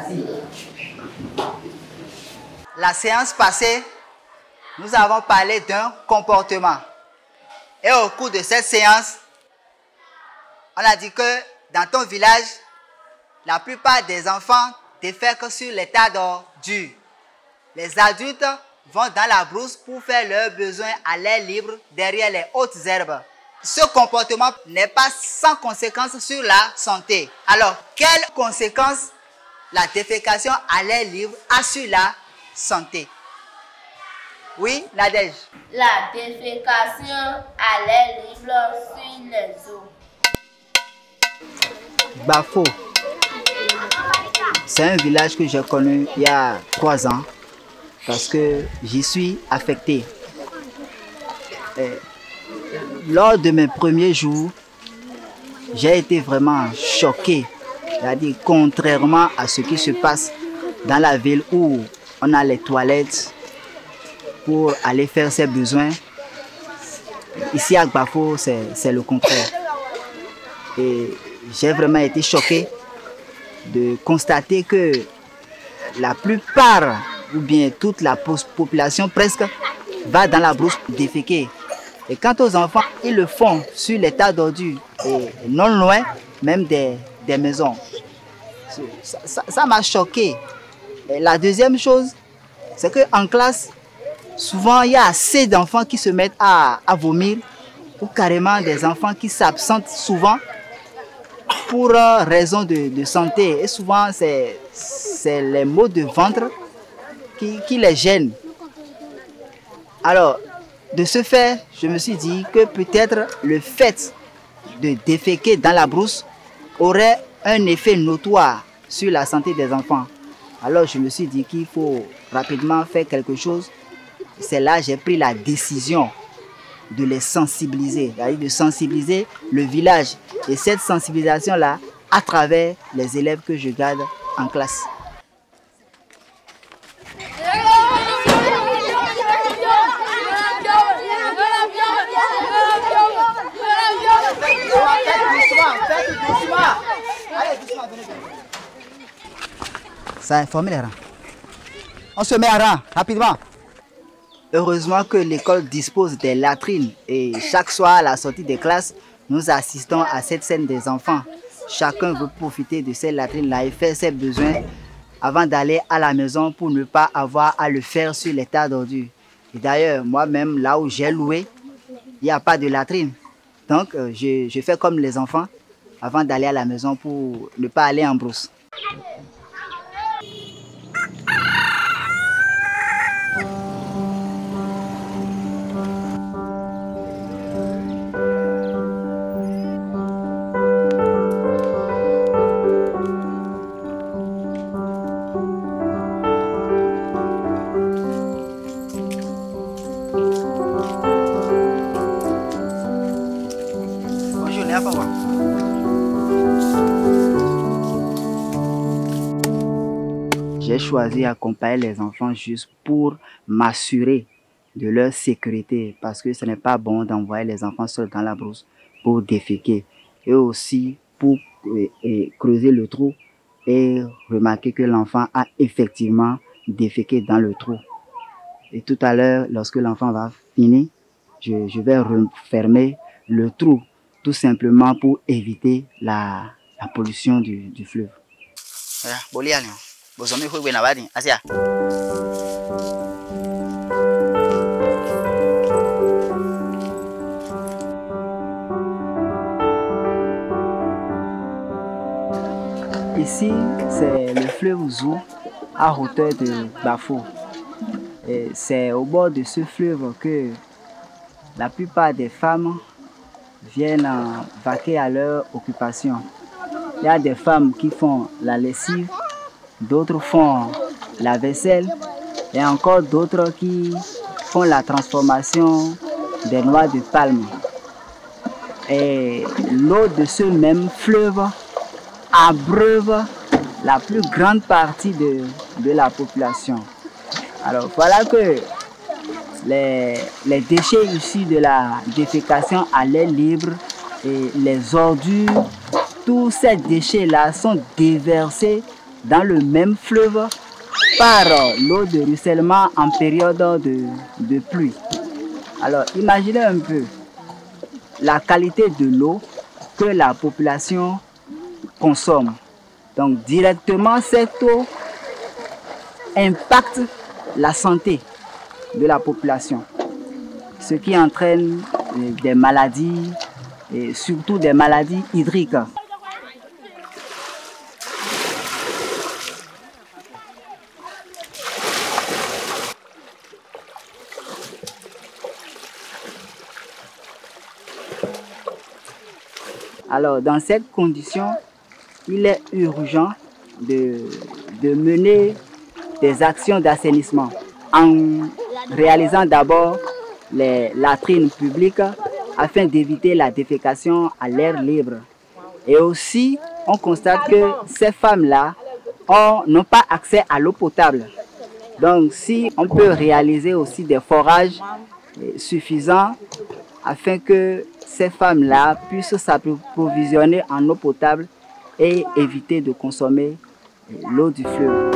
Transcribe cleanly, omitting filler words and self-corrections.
Assis. La séance passée, nous avons parlé d'un comportement. Et au cours de cette séance, on a dit que dans ton village, la plupart des enfants défèquent sur les tas d'ordures. Les adultes vont dans la brousse pour faire leurs besoins à l'air libre derrière les hautes herbes. Ce comportement n'est pas sans conséquences sur la santé. Alors, quelles conséquences la défécation à l'air libre a sur la santé? Oui, Nadège. La défécation à l'air libre sur les eaux. Bafo. C'est un village que j'ai connu il y a 3 ans parce que j'y suis affecté. Lors de mes premiers jours, j'ai été vraiment choqué. C'est-à-dire, contrairement à ce qui se passe dans la ville où on a les toilettes pour aller faire ses besoins, ici à Gbafo, c'est le contraire. Et j'ai vraiment été choqué de constater que la plupart, ou bien toute la population presque, va dans la brousse déféquer. Et quant aux enfants, ils le font sur les tas d'ordures, et non loin même des maisons. Ça m'a choqué. Et la deuxième chose, c'est qu'en classe, souvent il y a assez d'enfants qui se mettent à vomir, ou carrément des enfants qui s'absentent souvent pour raison de santé. Et souvent, c'est les maux de ventre qui les gênent. Alors, de ce fait, je me suis dit que peut-être le fait de déféquer dans la brousse aurait un effet notoire sur la santé des enfants. Alors, je me suis dit qu'il faut rapidement faire quelque chose. C'est là que j'ai pris la décision de les sensibiliser, c'est-à-dire de sensibiliser le village. Et cette sensibilisation-là, à travers les élèves que je garde en classe. Ça a informé les rangs. On se met à rang, rapidement. Heureusement que l'école dispose des latrines et chaque soir à la sortie des classes, nous assistons à cette scène des enfants. Chacun veut profiter de ces latrines-là et faire ses besoins avant d'aller à la maison pour ne pas avoir à le faire sur les tas d'ordures. Et d'ailleurs, moi-même, là où j'ai loué, il n'y a pas de latrine. Donc, je fais comme les enfants avant d'aller à la maison pour ne pas aller en brousse. J'ai choisi d'accompagner les enfants juste pour m'assurer de leur sécurité parce que ce n'est pas bon d'envoyer les enfants seuls dans la brousse pour déféquer et aussi pour creuser le trou et remarquer que l'enfant a effectivement déféqué dans le trou. Et tout à l'heure, lorsque l'enfant va finir, je vais refermer le trou tout simplement pour éviter la pollution du fleuve. Ici, c'est le fleuve Zou à hauteur de Bafo. C'est au bord de ce fleuve que la plupart des femmes viennent vaquer à leur occupation. Il y a des femmes qui font la lessive, d'autres font la vaisselle et encore d'autres qui font la transformation des noix de palme. Et l'eau de ce même fleuve abreuve la plus grande partie de la population. Alors voilà que les déchets issus de la défécation à l'air libre et les ordures, tous ces déchets-là sont déversés dans le même fleuve par l'eau de ruissellement en période de pluie. Alors imaginez un peu la qualité de l'eau que la population consomme. Donc directement cette eau impacte la santé de la population, ce qui entraîne des maladies, et surtout des maladies hydriques. Alors, dans cette condition, il est urgent de mener des actions d'assainissement en réalisant d'abord les latrines publiques afin d'éviter la défécation à l'air libre. Et aussi, on constate que ces femmes-là n'ont pas accès à l'eau potable. Donc, si on peut réaliser aussi des forages suffisants afin que ces femmes-là puissent s'approvisionner en eau potable et éviter de consommer l'eau du fleuve.